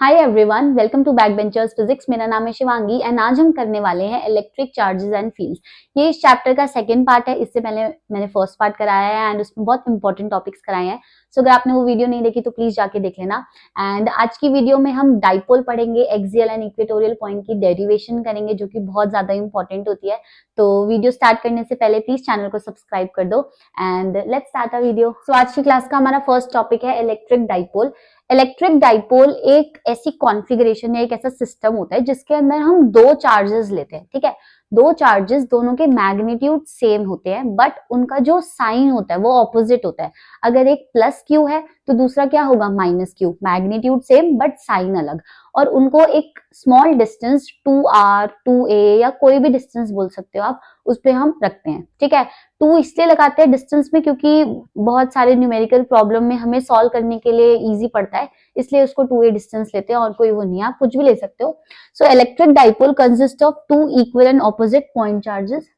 Hi everyone, welcome to Back Benchers Physics. मेरा नाम है शिवांगी एंड आज हम करने वाले हैं इलेक्ट्रिक चार्जेस एंड फील्ड्स। ये इस चैप्टर का सेकंड पार्ट है। इससे पहले मैंने फर्स्ट पार्ट कराया है एंड उसमें बहुत इंपॉर्टेंट टॉपिक्स कराए हैं। सो अगर आपने वो वीडियो नहीं देखी तो प्लीज जाके देख लेना। एंड आज की वीडियो में हम डाइपोल पढ़ेंगे, एक्सियल एंड इक्वेटोरियल पॉइंट की डेरिवेशन करेंगे जो कि बहुत ज्यादा इंपॉर्टेंट होती है। तो वीडियो स्टार्ट करने से पहले प्लीज चैनल को सब्सक्राइब कर दो and let's start a video. So आज की क्लास का हमारा फर्स्ट टॉपिक है इलेक्ट्रिक डाइपोल। इलेक्ट्रिक डाइपोल एक ऐसी कॉन्फ़िगरेशन या एक ऐसा सिस्टम होता है जिसके अंदर हम दो चार्जेस लेते हैं। ठीक है, दो चार्जेस, दोनों के मैग्नीट्यूड सेम होते हैं बट उनका जो साइन होता है वो ऑपोजिट होता है। अगर एक प्लस क्यू है तो दूसरा क्या होगा, minus Q. Magnitude same but sign अलग। और उनको एक स्मॉल डिस्टेंस 2r 2a या कोई भी डिस्टेंस बोल सकते हो आप, उस पे हम रखते हैं। ठीक है, 2 इसलिए लगाते हैं डिस्टेंस में क्योंकि बहुत सारे न्यूमेरिकल प्रॉब्लम में हमें सॉल्व करने के लिए इजी पड़ता है, इसलिए उसको 2a डिस्टेंस लेते हैं और कोई वो नहीं है, आप कुछ भी ले सकते हो। So electric dipole consist of two equal and opposite point charges.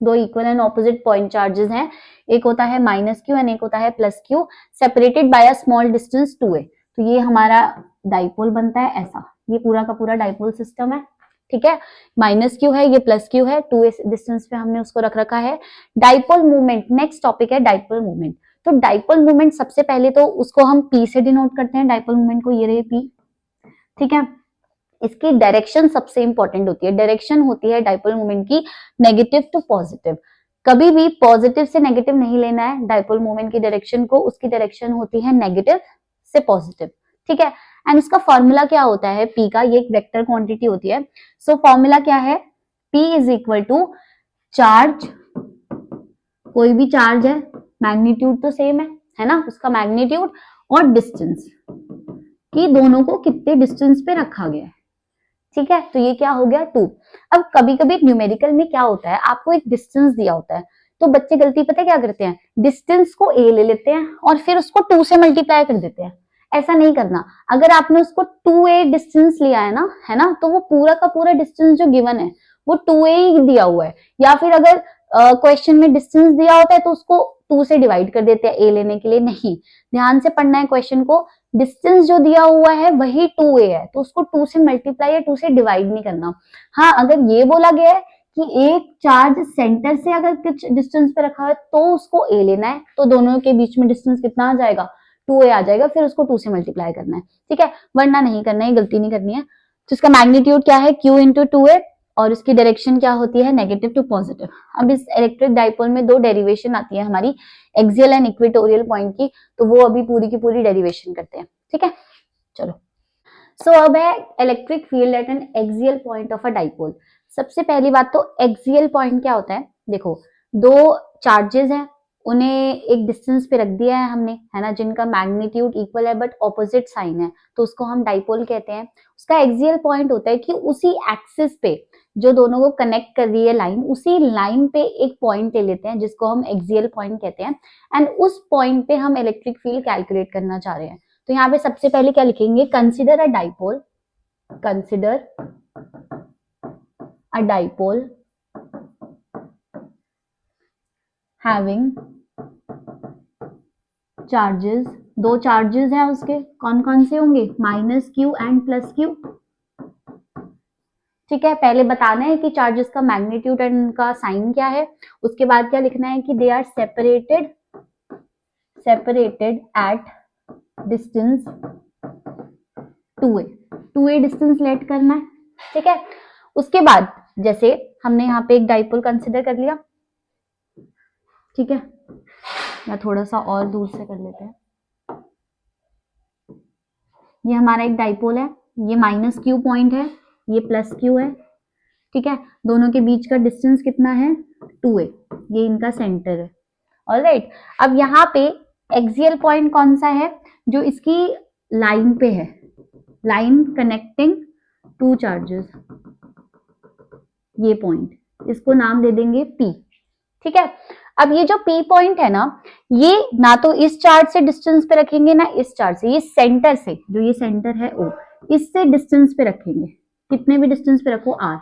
दो equal and opposite point charges हैं, एक होता है माइनस क्यू एंड एक होता है plus Q, separated by a small distance 2a। तो ये हमारा डाइपोल बनता है ऐसा। ये पूरा का पूरा डाइपोल सिस्टम है। ठीक है, माइनस क्यू है, ये प्लस क्यू है, 2a डिस्टेंस पे हमने उसको रख रखा है। डाइपोल मूवमेंट, नेक्स्ट टॉपिक है डाइपोल मूवमेंट। तो डाइपोल मूवमेंट सबसे पहले तो उसको हम p से डिनोट करते हैं। डाइपोल मूवमेंट को ये रहे p। ठीक है, इसकी डायरेक्शन सबसे इंपॉर्टेंट होती है। डायरेक्शन होती है डाइपोल मूवमेंट की नेगेटिव टू पॉजिटिव। कभी भी पॉजिटिव से नेगेटिव नहीं लेना है डाइपोल मूवमेंट की डायरेक्शन को, उसकी डायरेक्शन होती है नेगेटिव से पॉजिटिव। ठीक है, एंड इसका फॉर्मूला क्या होता है p का, ये एक वेक्टर क्वांटिटी होती है। सो फॉर्मूला क्या है, p is equal to charge, कोई भी चार्ज है, मैग्नीट्यूड तो सेम है ना, उसका मैग्नीट्यूड और डिस्टेंस कि दोनों को कितने डिस्टेंस पे रखा गया है। ठीक है, तो ये क्या हो गया 2। अब कभी कभी न्यूमेरिकल में क्या होता है, आपको एक डिस्टेंस दिया होता है तो बच्चे गलती पता क्या करते हैं, डिस्टेंस को a ले लेते हैं और फिर उसको 2 से मल्टीप्लाई कर देते हैं। ऐसा नहीं करना। अगर आपने उसको 2a डिस्टेंस लिया है ना, तो वो पूरा का पूरा डिस्टेंस जो गिवन है वो 2a ही दिया हुआ है। या फिर अगर क्वेश्चन में डिस्टेंस दिया होता है तो उसको 2 से डिवाइड कर देते हैं a लेने के लिए। नहीं, ध्यान से पढ़ना है क्वेश्चन को। डिस्टेंस जो दिया हुआ है वही 2a है तो उसको 2 से मल्टीप्लाई या 2 से डिवाइड नहीं करना। हाँ, अगर ये बोला गया है कि एक चार्ज सेंटर से अगर कुछ डिस्टेंस पे रखा है तो उसको a लेना है, तो दोनों के बीच में डिस्टेंस कितना आ जाएगा, 2a आ जाएगा, फिर उसको 2 से मल्टीप्लाई करना है। ठीक है, वरना नहीं करना है, गलती नहीं करनी है। तो इसका मैग्नीट्यूड क्या है, q इंटू 2a, और इसकी डायरेक्शन क्या होती है, नेगेटिव टू पॉजिटिव। अब इस इलेक्ट्रिक डाइपोल में दो डेरिवेशन आती है हमारी, एक्सियल एंड इक्वेटोरियल पॉइंट की, तो वो अभी पूरी की पूरी डेरिवेशन करते हैं। ठीक है, चलो। सो अब है electric field at N axial point of a dipole. सबसे पहली बात तो एक्सियल पॉइंट क्या होता है, देखो दो चार्जेस हैं, उन्हें एक डिस्टेंस पे रख दिया है हमने, है ना, जिनका मैग्नीट्यूड इक्वल है बट ऑपोजिट साइन है, तो उसको हम डाइपोल कहते हैं। उसका एक्सियल पॉइंट होता है कि उसी एक्सिस पे जो दोनों को कनेक्ट कर रही है लाइन, उसी लाइन पे एक पॉइंट ले लेते हैं जिसको हम एक्सियल पॉइंट कहते हैं, एंड उस पॉइंट पे हम इलेक्ट्रिक फील्ड कैलकुलेट करना चाह रहे हैं। तो यहाँ पे सबसे पहले क्या लिखेंगे, consider a dipole, consider a dipole having charges, दो चार्जेस हैं उसके, कौन कौन से होंगे, minus Q and plus Q. ठीक है, पहले बताना है कि चार्जेस का मैग्नीट्यूड एंड उनका साइन क्या है। उसके बाद क्या लिखना है कि they are separated at distance 2a, 2a distance let करना है। ठीक है, उसके बाद जैसे हमने यहाँ पे एक डाइपोल कंसिडर कर लिया। ठीक है, या थोड़ा सा और दूर से कर लेते हैं। ये हमारा एक डाइपोल है, ये माइनस क्यू पॉइंट है, ये प्लस क्यू है। ठीक है, दोनों के बीच का डिस्टेंस कितना है, 2a, ये इनका सेंटर है। ऑलराइट, अब यहाँ पे एक्सियल पॉइंट कौन सा है, जो इसकी लाइन पे है, लाइन कनेक्टिंग टू चार्जेस, ये पॉइंट, इसको नाम दे देंगे P। ठीक है, अब ये जो P पॉइंट है ना, ये ना तो इस चार्ज से डिस्टेंस पे रखेंगे ना इस चार्ज से, ये सेंटर से, जो ये सेंटर है O, इससे डिस्टेंस पे रखेंगे, कितने भी डिस्टेंस पे रखो R।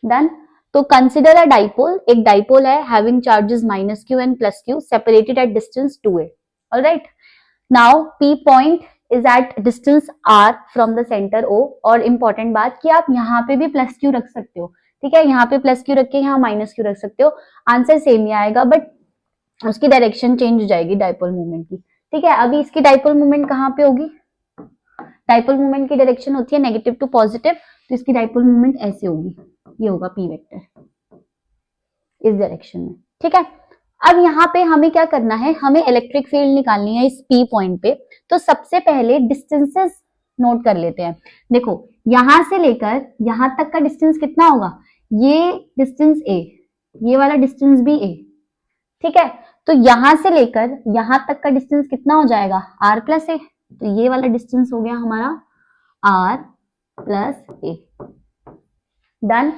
डन। तो कंसिडर अ डाइपोल, एक डाइपोल है having charges minus Q and plus Q separated at distance 2a। Alright, now P point is at distance r from the centre O। और इम्पोर्टेंट बात कि आप यहाँ पे भी प्लस क्यू रख सकते हो, ठीक है, यहाँ पे प्लस क्यू रख के यहाँ माइनस क्यू रख सकते हो, आंसर सेम ही आएगा, बट उसकी डायरेक्शन चेंज हो जाएगी डाइपोल मोमेंट की, ठीक है। अभी इसकी डाइपोल मोमेंट कहाँ पे होगी, डाइपोल मोमेंट की डायरेक्शन होती है नेगेटिव टू पॉजिटिव, तो इसकी डाइपोल मोमेंट ऐसे होगी, ये होगा p वेक्टर इस डायरेक्शन में, ठीक है। अब यहाँ पे हमें क्या करना है, हमें इलेक्ट्रिक फील्ड निकालनी है इस P पॉइंट पे। तो सबसे पहले डिस्टेंसेस नोट कर लेते हैं। देखो यहां से लेकर यहां तक का डिस्टेंस कितना होगा, ये डिस्टेंस A, ये वाला डिस्टेंस भी A, ठीक है। तो यहां से लेकर यहां तक का डिस्टेंस कितना हो जाएगा, r प्लस A। तो ये वाला डिस्टेंस हो गया हमारा r प्लस A, डन।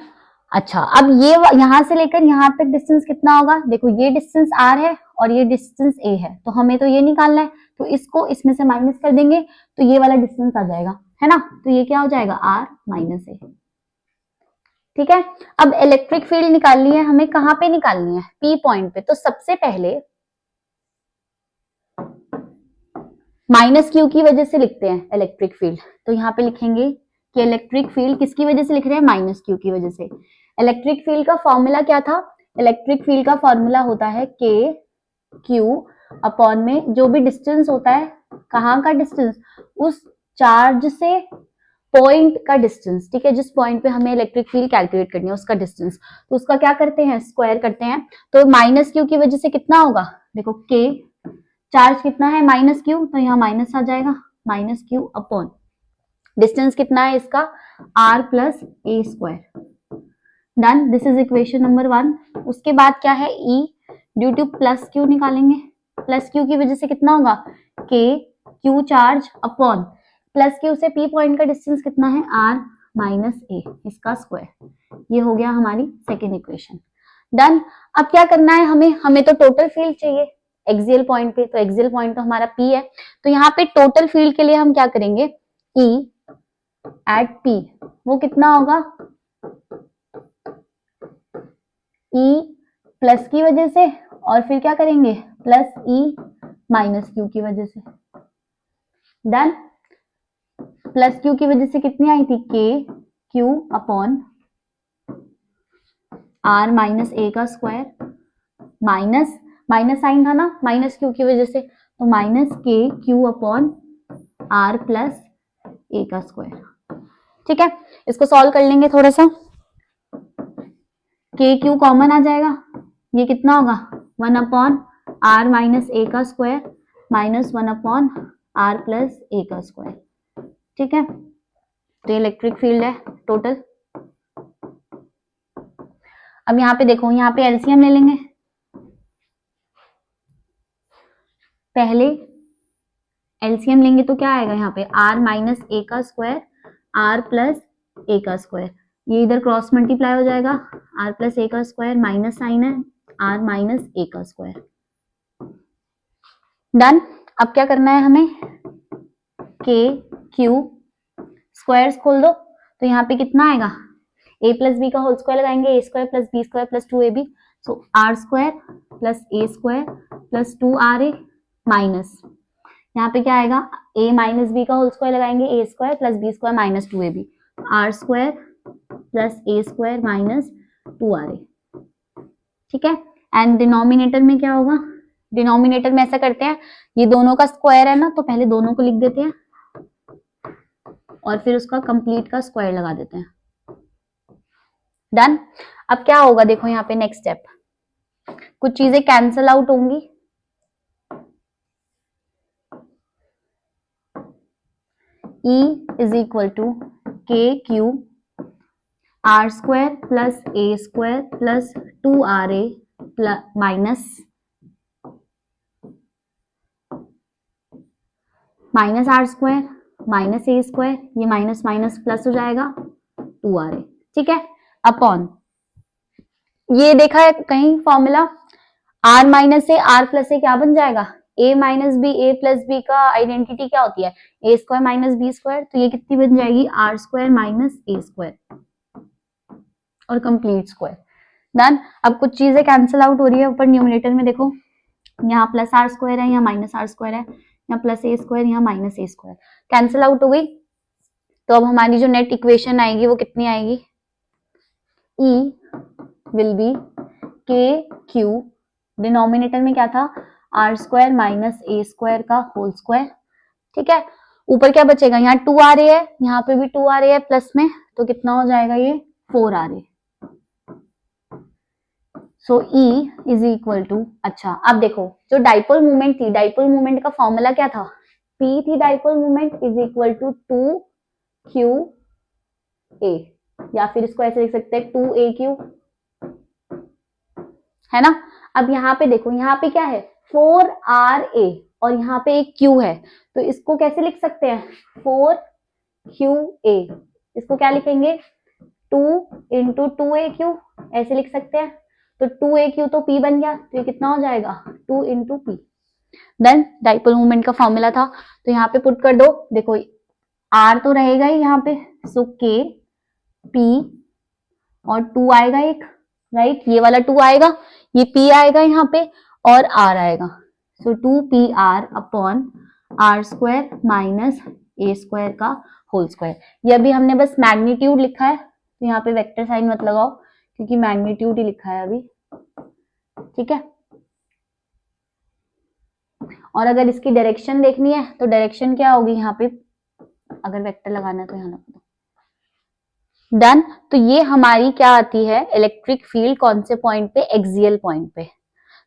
अच्छा, अब ये यहां से लेकर यहां तक डिस्टेंस कितना होगा, देखो ये डिस्टेंस r है और ये डिस्टेंस a है, तो हमें तो ये निकालना है, तो इसको इसमें से माइनस कर देंगे तो ये वाला डिस्टेंस आ जाएगा, है ना। तो ये क्या हो जाएगा, r माइनस a, ठीक है। अब इलेक्ट्रिक फील्ड निकालनी है हमें, कहां पे निकालनी है, P पॉइंट पे। तो सबसे पहले माइनस क्यू की वजह से लिखते हैं इलेक्ट्रिक फील्ड। तो यहाँ पे लिखेंगे कि इलेक्ट्रिक फील्ड किसकी वजह से लिख रहे हैं, माइनस क्यू की वजह से। इलेक्ट्रिक फील्ड का फॉर्मूला क्या था, इलेक्ट्रिक फील्ड का फॉर्मूला होता है के क्यू अपॉन में जो भी डिस्टेंस होता है, कहाँ का डिस्टेंस, उस चार्ज से पॉइंट का डिस्टेंस, ठीक है, जिस पॉइंट पे हमें इलेक्ट्रिक फील्ड कैलकुलेट करनी है उसका डिस्टेंस, तो उसका क्या करते हैं, स्क्वायर करते हैं। तो माइनस क्यू की वजह से कितना होगा, देखो के चार्ज कितना है माइनस क्यू, तो यहाँ माइनस आ जाएगा, माइनस क्यू अपॉन डिस्टेंस कितना है इसका, r plus A square, done. This is equation number 1। उसके बाद क्या है, E due two plus Q निकालेंगे। प्लस क्यू की वजह से कितना होगा, K Q charge upon plus Q से P पॉइंट का डिस्टेंस कितना है, R माइनस A, इसका स्क्वायर। ये हो गया हमारी सेकेंड इक्वेशन, डन। अब क्या करना है हमें तो टोटल फील्ड चाहिए एक्सियल पॉइंट पे, तो एक्सियल पॉइंट तो हमारा P है। तो यहाँ पे टोटल फील्ड के लिए हम क्या करेंगे, E एट P वो कितना होगा, E प्लस की वजह से और फिर क्या करेंगे प्लस E माइनस क्यू की वजह से, डन। प्लस क्यू की वजह से कितनी आई थी, के Q upon r minus a का स्क्वायर, माइनस माइनस साइन था ना माइनस क्यू की वजह से, तो माइनस के Q upon r plus a का स्क्वायर, ठीक है। इसको सॉल्व कर लेंगे थोड़ा सा, के क्यू कॉमन आ जाएगा, ये कितना होगा 1 अपॉन r माइनस ए का square minus 1 upon r plus a का स्क्वायर, ठीक है। तो ये इलेक्ट्रिक फील्ड है टोटल। अब यहाँ पे देखो, यहाँ पे एलसीएम ले लेंगे, पहले एलसीएम लेंगे तो क्या आएगा यहाँ पे, r माइनस ए का स्क्वायर r प्लस ए का स्क्वायर, ये इधर क्रॉस मल्टीप्लाई हो जाएगा, r प्लस ए का स्क्वायर माइनस साइन है r माइनस ए का स्क्वायर, डन। अब क्या करना है हमें, के क्यू स्क्वायर्स खोल दो, तो यहाँ पे कितना आएगा, a प्लस बी का होल स्क्वायर लगाएंगे, a square plus b square plus 2ab, so r square plus A square plus 2ra minus, यहाँ पे क्या आएगा, a माइनस बी का होल स्क्वायर लगाएंगे, a square plus b square minus 2ab, r square plus A square minus 2ra, ठीक है। And denominator में क्या होगा, डिनोमिनेटर में ऐसा करते हैं, ये दोनों का स्क्वायर है ना, तो पहले दोनों को लिख देते हैं और फिर उसका कंप्लीट का स्क्वायर लगा देते हैं, डन। अब क्या होगा देखो यहाँ पे नेक्स्ट स्टेप, कुछ चीजें कैंसल आउट होंगी, E is equal to K Q R square plus A square plus 2ra minus minus R square minus A square, ये माइनस माइनस प्लस हो जाएगा 2ra, ठीक है, अपॉन ये देखा है कहीं formula, r minus a r plus a क्या बन जाएगा, a minus b, a plus b का आइडेंटिटी क्या होती है, a square minus b square, तो ये कितनी बन जाएगी, आर स्क्वायर माइनस ए स्क्वायर और कंप्लीट स्क्वायर, डन। अब कुछ चीजें कैंसिल आउट हो रही है ऊपर न्यूमरेटर में, देखो यहाँ प्लस आर स्क्वायर है, यहाँ माइनस आर स्क्वायर है, यहाँ प्लस ए स्क्वायर, यहाँ माइनस ए स्क्वायर, कैंसिल आउट हो गई। तो अब हमारी जो नेट इक्वेशन आएगी वो कितनी आएगी, E will be K Q, denominator में क्या था आर स्क्वायर माइनस ए स्क्वायर का होल स्क्वायर, ठीक है। ऊपर क्या बचेगा, यहाँ 2 आ रही है, यहाँ पे भी 2 आ रही है प्लस में, तो कितना हो जाएगा ये 4 आ रही है। So E is equal to, अच्छा अब देखो जो डाइपोल मोमेंट थी, डाइपोल मोमेंट का फॉर्मूला क्या था, P थी dipole moment is equal to 2qa, या फिर इसको ऐसे लिख सकते हैं 2aq, है ना। अब यहाँ पे देखो, यहाँ पे क्या है 4ra और यहाँ पे एक q है, तो इसको कैसे लिख सकते हैं 4qa, इसको क्या लिखेंगे 2 इंटू 2aq, ऐसे लिख सकते हैं। तो 2aq तो p बन गया, तो ये कितना हो जाएगा 2 into p। Then dipole moment का फॉर्मूला था, तो यहाँ पे पुट कर दो, देखो r तो रहेगा ही यहाँ पे, सो k p और 2 आएगा एक, राइट, ये वाला 2 आएगा, ये p आएगा यहाँ पे और r आएगा, so 2pr upon r square minus ए स्क्वायर का होल स्क्वायर। ये अभी हमने बस मैग्नीट्यूड लिखा है, तो यहाँ पे वेक्टर साइन मत लगाओ क्योंकि मैग्नीट्यूड ही लिखा है अभी, ठीक है। और अगर इसकी डायरेक्शन देखनी है तो डायरेक्शन क्या होगी, यहाँ पे अगर वेक्टर लगाना है तो यहाँ लगा दो, डन। तो ये हमारी क्या आती है इलेक्ट्रिक फील्ड, कौन से पॉइंट पे, एक्सियल पॉइंट पे।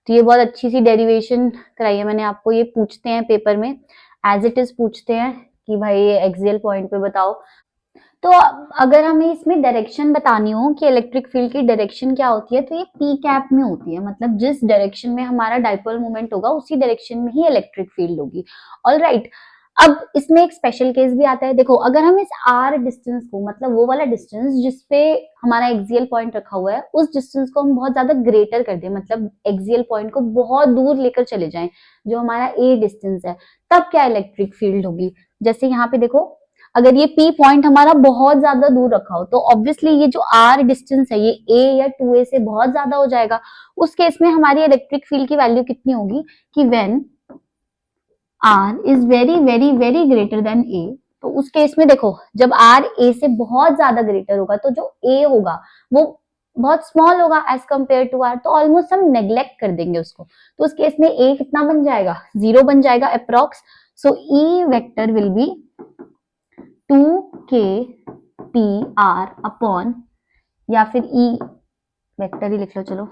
तो ये बहुत अच्छी सी डेरिवेशन कराई है मैंने आपको, ये पूछते हैं पेपर में एज इट इज पूछते हैं कि भाई ये एक्सियल पॉइंट पे बताओ। तो अगर हमें इसमें डायरेक्शन बतानी हो कि इलेक्ट्रिक फील्ड की डायरेक्शन क्या होती है, तो ये पी कैप में होती है, मतलब जिस डायरेक्शन में हमारा डाइपोल मोमेंट होगा उसी डायरेक्शन में ही इलेक्ट्रिक फील्ड होगी। ऑलराइट, अब इसमें एक स्पेशल केस भी आता है, देखो अगर हम इस आर डिस्टेंस को, मतलब वो वाला डिस्टेंस जिसपे हमारा एक्सियल पॉइंट रखा हुआ है, उस डिस्टेंस को हम बहुत ज्यादा ग्रेटर कर दें, मतलब एक्सियल पॉइंट को बहुत दूर लेकर चले जाएं, जो हमारा ए डिस्टेंस है, तब क्या इलेक्ट्रिक फील्ड होगी। जैसे यहाँ पे देखो, अगर ये P पॉइंट हमारा बहुत ज्यादा दूर रखा हो तो ऑब्वियसली ये जो R डिस्टेंस है ये A या 2A से बहुत ज्यादा हो जाएगा। उस केस में हमारी इलेक्ट्रिक फील्ड की वैल्यू कितनी होगी कि when R is very very very greater than A, तो उस केस में देखो जब R A से बहुत ज्यादा ग्रेटर होगा तो जो A होगा वो बहुत स्मॉल होगा एज कंपेयर टू R, तो ऑलमोस्ट हम नेग्लेक्ट कर देंगे उसको, तो उस केस में A कितना बन जाएगा 0 बन जाएगा approx. So E vector will be 2kpr upon, या फिर E वेक्टर ही लिख लो चलो,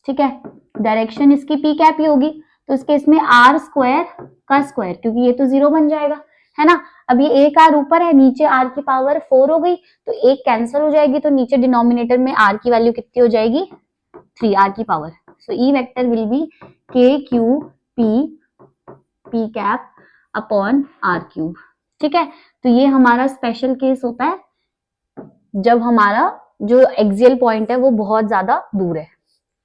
ठीक है, डायरेक्शन इसकी p कैप ही होगी, तो इसके इसमें r स्क्वायर का स्क्वायर, क्योंकि ये तो 0 बन जाएगा, है ना। अब ये एक r ऊपर है, नीचे r की पावर 4 हो गई, तो एक कैंसिल हो जाएगी, तो नीचे डिनोमिनेटर में r की वैल्यू कितनी हो जाएगी 3 r की power. So E vector will be k Q p cap upon r cube, ठीक है। तो ये हमारा स्पेशल केस होता है जब हमारा जो एक्सियल पॉइंट है वो बहुत ज्यादा दूर है।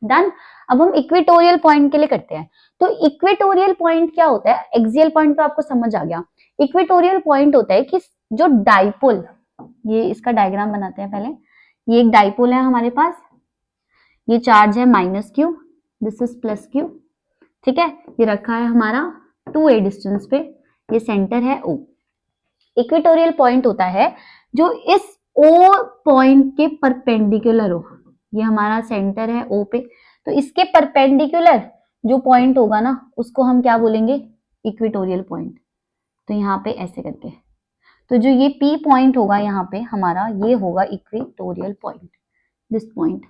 डन। अब हम इक्वेटोरियल पॉइंट के लिए करते हैं। तो इक्वेटोरियल पॉइंट क्या होता है, एक्सियल पॉइंट तो आपको समझ आ गया, इक्वेटोरियल पॉइंट होता है कि जो डाइपोल, ये इसका डायग्राम बनाते हैं पहले, ये एक डाइपोल है हमारे पास, ये चार्ज है -q, दिस इज +q, ठीक है, ये रखा है हमारा 2a डिस्टेंस पे, ये सेंटर है O। इक्वेटोरियल पॉइंट होता है जो इस O पॉइंट के परपेंडिकुलर हो, ये हमारा सेंटर है O पे, तो इसके परपेंडिकुलर जो पॉइंट होगा ना उसको हम क्या बोलेंगे इक्वेटोरियल पॉइंट। तो यहाँ पे ऐसे करके, तो जो ये P पॉइंट होगा यहाँ पे हमारा, ये होगा इक्वेटोरियल पॉइंट, दिस पॉइंट,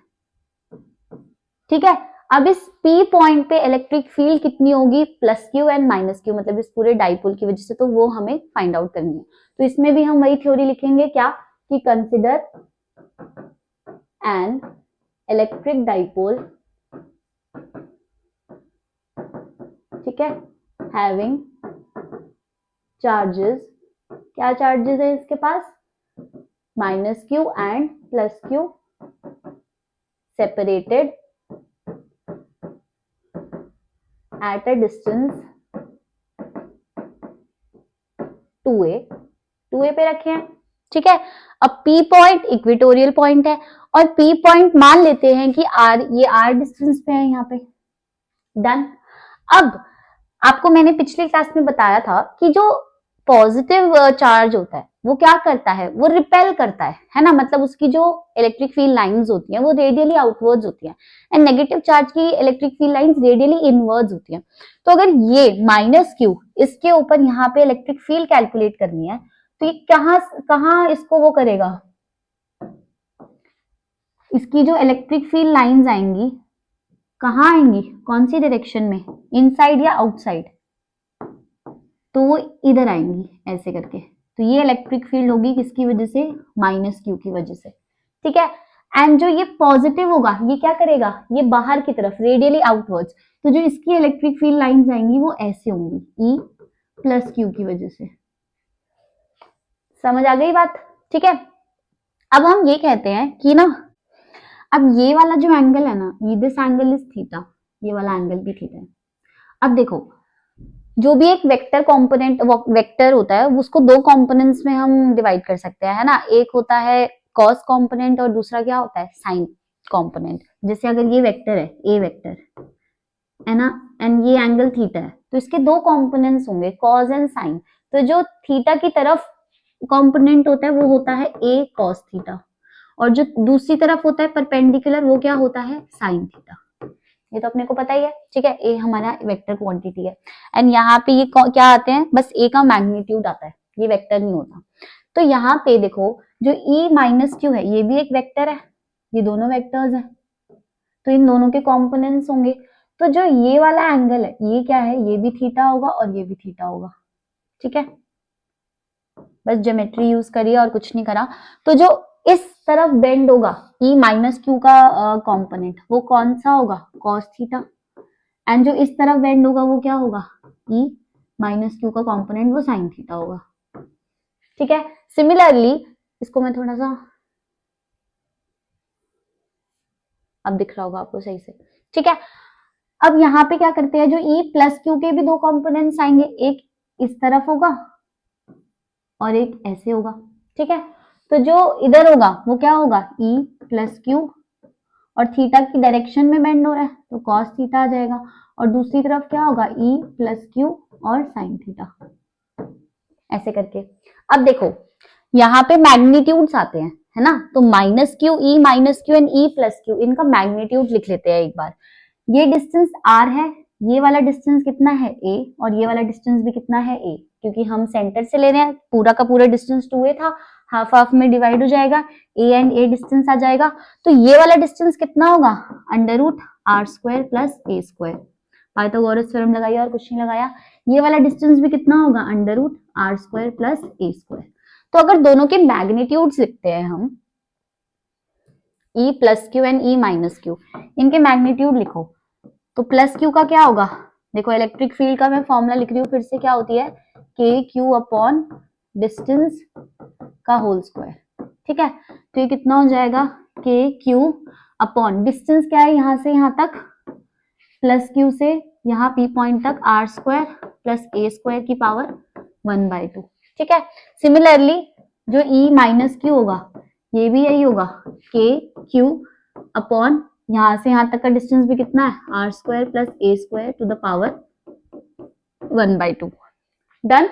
ठीक है। अब इस P पॉइंट पे इलेक्ट्रिक फील्ड कितनी होगी +q एंड -q, मतलब इस पूरे डाइपोल की वजह से, तो वो हमें फाइंड आउट करनी है। तो इसमें भी हम वही थ्योरी लिखेंगे क्या कि कंसिडर एन इलेक्ट्रिक डाइपोल, ठीक है, हैविंग चार्जेस, क्या चार्जेस है इसके पास -q and +q separated at a distance 2a पे रखे हैं, ठीक है। अब P पॉइंट इक्वेटोरियल पॉइंट है और P पॉइंट मान लेते हैं कि R, ये R डिस्टेंस पे है यहाँ पे, डन। अब आपको मैंने पिछली क्लास में बताया था कि जो पॉजिटिव चार्ज होता है वो क्या करता है, वो रिपेल करता है ना, मतलब उसकी जो इलेक्ट्रिक फील्ड लाइंस होती हैं वो रेडियली आउटवर्ड्स होती हैं, एंड नेगेटिव चार्ज की electric field lines radially inwards होती हैं। तो अगर ये माइनस क्यू इसके ऊपर यहाँ पे इलेक्ट्रिक फील्ड कैलकुलेट करनी है, तो ये कहाँ कहाँ इसको वो करेगा, इसकी जो इलेक्ट्रिक फील्ड लाइंस आएंगी कहाँ आएंगी, कौन सी डायरेक्शन में, इनसाइड या आउटसाइड, तो वो इधर आएंगी ऐसे करके। तो ये इलेक्ट्रिक फील्ड होगी किसकी वजह से, माइनस क्यू की वजह से, ठीक है। एंड जो ये पॉजिटिव होगा ये क्या करेगा, ये बाहर की तरफ रेडियली आउटवर्ड्स, तो जो इसकी इलेक्ट्रिक फील्ड लाइंस आएंगी वो ऐसे होंगी, ई प्लस क्यू की वजह से। समझ आ गई बात, ठीक है। अब हम ये कहते हैं कि ना, अब ये वाला जो एंगल है ना, ये दिस एंगल इज थीटा, ये वाला एंगल भी थीटा है। अब देखो, जो भी एक वेक्टर कंपोनेंट वेक्टर होता है उसको दो कंपोनेंट्स में हम डिवाइड कर सकते हैं, है ना। एक होता है कॉस कंपोनेंट और दूसरा क्या होता है, साइन कंपोनेंट। जैसे अगर ये वेक्टर है, ए वेक्टर है ना, एंड ये एंगल थीटा है, तो इसके दो कंपोनेंट्स होंगे, कॉस एंड साइन। तो जो थीटा की तरफ कंपोनेंट होता है वो होता है ए कॉस थीटा, और जो दूसरी तरफ होता है परपेंडिकुलर वो क्या होता है, साइन थीटा। ये तो अपने को पता ही है, ठीक है। ए हमारा वेक्टर क्वांटिटी है, एंड यहाँ पे ये क्या आते हैं, बस ए का मैग्नीट्यूड आता है, ये वेक्टर नहीं होता। तो यहाँ पे देखो, जो ई माइनस क्यू है ये भी एक वेक्टर है, ये दोनों वेक्टर्स है, तो इन दोनों के कॉम्पोनेंट्स होंगे। तो जो ये वाला एंगल है ये क्या है, ये भी थीटा होगा और ये भी थीटा होगा, ठीक है। बस ज्योमेट्री यूज करिए और कुछ नहीं करा। तो जो इस तरफ बेंड होगा ई माइनस क्यू का कंपोनेंट वो कौन सा होगा, कॉस थीटा, एंड जो इस तरफ बेंड होगा वो क्या होगा, ई माइनस क्यू का कंपोनेंट वो साइन थीटा होगा, ठीक है। सिमिलरली इसको मैं थोड़ा सा, अब दिख रहा होगा आपको सही से, ठीक है। अब यहाँ पे क्या करते हैं, जो ई प्लस क्यू के भी दो कंपोनेंट्स आएंगे, एक इस तरफ होगा और एक ऐसे होगा, ठीक है। तो जो इधर होगा वो क्या होगा, ई प्लस क्यू, और थीटा की डायरेक्शन में बेंड हो रहा है तो कॉस थीटा आ जाएगा, और दूसरी तरफ क्या होगा, ई प्लस क्यू और साइन थीटा, ऐसे करके। अब देखो यहाँ पे मैग्नीट्यूड्स आते हैं, है ना, तो minus Q and E plus Q, इनका मैग्नीट्यूड लिख लेते हैं एक बार। ये डिस्टेंस आर है, ये वाला डिस्टेंस कितना है ए, और ये वाला डिस्टेंस भी कितना है ए, क्योंकि हम सेंटर से ले रहे हैं, पूरा का पूरा डिस्टेंस 2a था, हाफ हाफ में डिवाइड हो जाएगा, ए एंड ए डिस्टेंस आ जाएगा। तो ये वाला डिस्टेंस कितना होगा, under root R square plus ए स्क्वायर, पाइथागोरस थ्योरम लगाइए और कुछ नहीं लगाया। ये वाला डिस्टेंस भी कितना होगा, under root R square plus ए स्क्वायर। तो अगर दोनों के मैग्नीट्यूड्स लिखते हैं हम, E plus Q and E minus Q, इनके मैग्नीट्यूड लिखो, तो प्लस क्यू का क्या होगा, देखो इलेक्ट्रिक फील्ड का मैं फॉर्मूला लिख रही हूँ फिर से, क्या होती है, के क्यू अपॉन डिस्टेंस का होल स्क्वायर, ठीक है। तो ये कितना हो जाएगा, के क्यू अपॉन डिस्टेंस क्या है यहाँ से यहाँ तक, प्लस क्यू से यहाँ पी पॉइंट तक आर स्क्वायर प्लस ए स्क्वायर की पावर 1/2, ठीक है। सिमिलरली जो ई माइनस क्यू होगा ये भी यही होगा, के क्यू अपॉन यहां से यहां तक का डिस्टेंस भी कितना है, R square plus A square to the power 1/2। Done.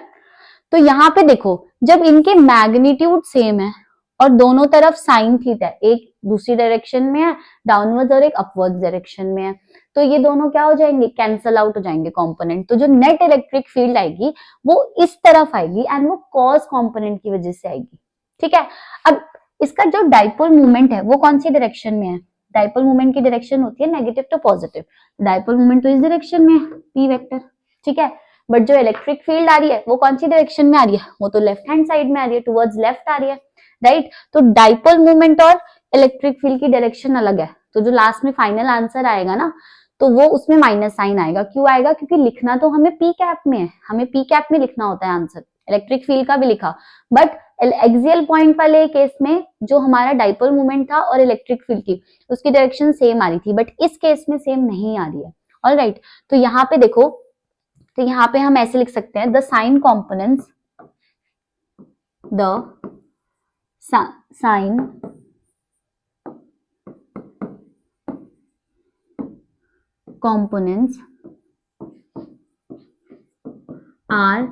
तो यहाँ पे देखो, जब इनके मैग्नीट्यूड सेम है और दोनों तरफ साइन थीटा है, एक दूसरी डायरेक्शन में है डाउनवर्ड्स और एक अपवर्ड्स डायरेक्शन में है, तो ये दोनों क्या हो जाएंगे, कैंसल आउट हो जाएंगे कंपोनेंट। तो जो नेट इलेक्ट्रिक फील्ड आएगी वो इस तरफ आएगी, एंड वो कॉस कंपोनेंट की वजह से आएगी, ठीक है। अब इसका जो डाइपोल मूवमेंट है वो कौन सी डायरेक्शन में है, डाइपोल मूवमेंट की डायरेक्शन होती है negative to positive, dipole movement तो इस डायरेक्शन में है, पी वेक्टर, ठीक है। बट जो इलेक्ट्रिक फील्ड आ रही है वो कौन सी डायरेक्शन में आ रही है, वो तो लेफ्ट हैंड साइड में आ रही है, टुवर्ड्स लेफ्ट आ रही है, राइट। तो डाइपोल मूवमेंट और इलेक्ट्रिक फील्ड की डायरेक्शन अलग है, तो जो लास्ट में फाइनल आंसर आएगा ना, तो वो उसमें माइनस साइन आएगा। क्यों आएगा, क्योंकि लिखना तो हमें पी कैप में है, हमें पी कैप में लिखना होता है आंसर, इलेक्ट्रिक फील्ड का भी लिखा, बट एक्सियल पॉइंट वाले केस में जो हमारा डाइपोल मूवमेंट था और इलेक्ट्रिक फील्ड की उसकी डायरेक्शन सेम आ रही थी, बट इस केस में सेम नहीं आ रही है, ऑलराइट। तो यहाँ पे देखो, तो यहाँ पे हम ऐसे लिख सकते हैं, the sine components, the sine components are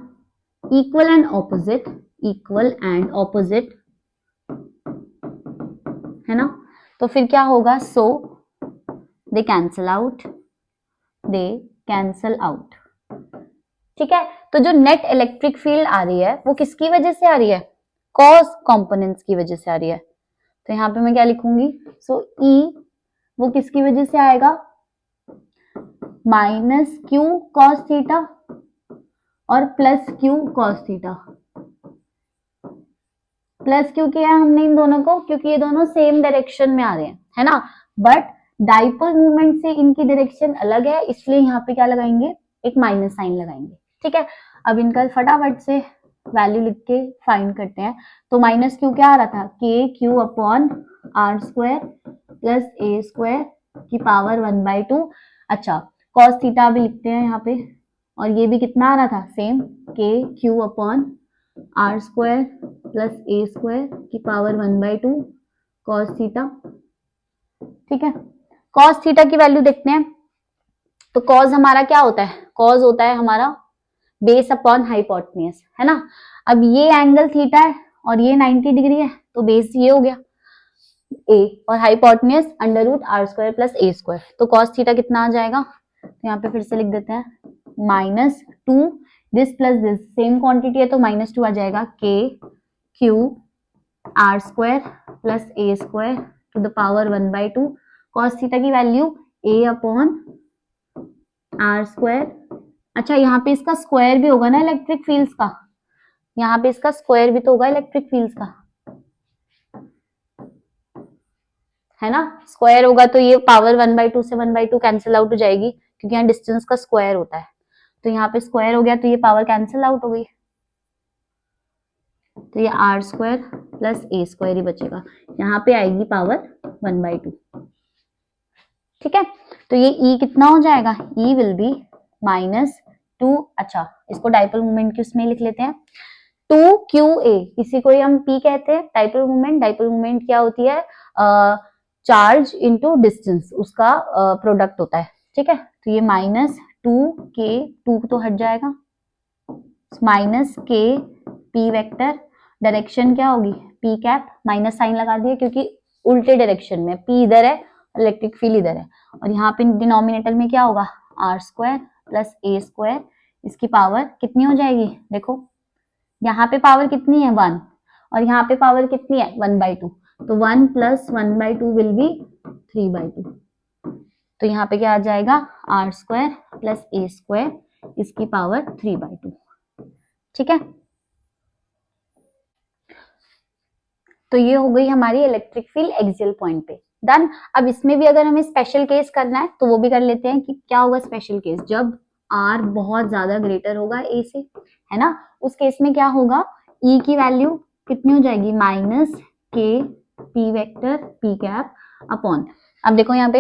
equal and opposite, है ना। तो फिर क्या होगा, सो दे कैंसल आउट, ठीक है। तो जो नेट इलेक्ट्रिक फील्ड आ रही है वो किसकी वजह से आ रही है, कॉस कंपोनेंट्स की वजह से आ रही है। तो यहाँ पे मैं क्या लिखूंगी, सो ई वो किसकी वजह से आएगा, माइनस क्यू कॉस थीटा और plus Q cos theta. Plus Q किया हमने इन दोनों को क्योंकि ये दोनों सेम डायरेक्शन में आ रहे हैं, है ना। बट डाइपोल मूवमेंट से इनकी डायरेक्शन अलग है, इसलिए यहाँ पे क्या लगाएंगे, एक माइनस साइन लगाएंगे, ठीक है। अब इनका फटाफट से वैल्यू लिख के फाइंड करते हैं। तो माइनस क्यू क्या आ रहा था, K Q upon are square plus A square की पावर 1/2। अच्छा, कॉस थीटा भी लिखते हैं यहाँ पे, और ये भी कितना आ रहा था, same K Q upon are square plus A square की पावर 1/2 कॉस थीटा, ठीक है। कॉस थीटा की वैल्यू देखते हैं। तो कॉस हमारा क्या होता है, कॉस होता है हमारा बेस अपॉन हाइपोटेन्यूज, है ना। अब ये एंगल थीटा है और ये 90 डिग्री है, तो बेस ये हो गया ए और hypotenuse under root R square plus ए स्क्वायर। तो कॉस थीटा कितना आ जाएगा, तो यहाँ पे फिर से लिख देते हैं -2 this plus this, same quantity है तो -2 आ जाएगा, k Q R square plus A square to the power 1/2। Cos theta की value a upon are square. अच्छा, यहाँ पे इसका स्क्वायर भी होगा ना इलेक्ट्रिक फील्ड्स का, यहाँ पे इसका स्क्वायर भी तो होगा इलेक्ट्रिक फील्ड्स का, है ना। स्क्वायर होगा तो ये पावर 1/2 से 1/2 कैंसिल आउट हो जाएगी, क्योंकि यहाँ डिस्टेंस का स्क्वायर होता है। तो यहाँ पे स्क्वायर हो गया तो ये पावर कैंसिल आउट हो गई, तो ये आर स्क्वायर प्लस ए स्क्वायर ही बचेगा, यहाँ पे आएगी पावर 1/2, ठीक है। तो ये ई कितना हो जाएगा, ई विल बी -2। अच्छा, इसको डाइपोल मोमेंट की उसमें लिख लेते हैं, 2qa, इसी को ही हम पी कहते हैं, डाइपोल मोमेंट। डाइपोल मोमेंट क्या होती है, चार्ज इनटू डिस्टेंस, उसका प्रोडक्ट होता है, ठीक है। तो ये -2k, 2 तो हट जाएगा, -k p वेक्टर, डायरेक्शन क्या होगी, p कैप, माइनस साइन लगा दिए क्योंकि उल्टे डायरेक्शन में, p इधर है इलेक्ट्रिक फील्ड इधर है, और यहाँ पे डिनोमिनेटर में क्या होगा, आर स्क्वायर प्लस ए स्क्वायर, इसकी पावर कितनी हो जाएगी, देखो यहाँ पे पावर कितनी है 1 और यहाँ पे पावर कितनी है 1/2, तो 1 + 1/2 विल बी 3/2। तो यहाँ पे क्या आ जाएगा, आर स्क्वायर प्लस ए स्क्वायर, इसकी पावर 3/2, ठीक है। तो ये हो गई हमारी इलेक्ट्रिक फील्ड एक्सियल पॉइंट पे, डन। अब इसमें भी अगर हमें स्पेशल केस करना है तो वो भी कर लेते हैं कि क्या होगा स्पेशल केस, जब आर बहुत ज्यादा ग्रेटर होगा ए से, है ना। उस केस में क्या होगा, ई की वैल्यू कितनी हो जाएगी, -k p vector p cap upon, अब देखो यहाँ पे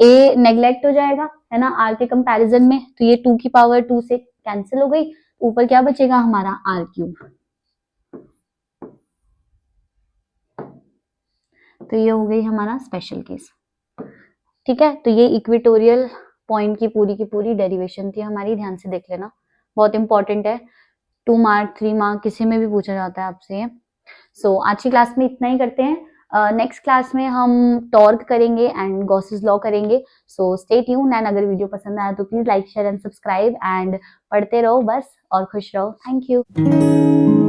ए नेग्लेक्ट हो जाएगा, है ना, आर के कंपैरिजन में, तो ये 2 की पावर 2 से कैंसिल हो गई, ऊपर क्या बचेगा हमारा r³। तो ये हो गई हमारा स्पेशल केस, ठीक है। तो ये इक्वेटोरियल पॉइंट की पूरी डेरिवेशन थी हमारी, ध्यान से देख लेना, बहुत इंपॉर्टेंट है, 2 मार्क 3 मार्क किसी में भी पूछा जाता है आपसे। सो आज की क्लास में इतना ही करते हैं, नेक्स्ट क्लास में हम टॉर्क करेंगे एंड गॉसेस लॉ करेंगे। सो स्टे ट्यून, एंड अगर वीडियो पसंद आया तो please like share and subscribe, and पढ़ते रहो बस और खुश रहो। Thank you.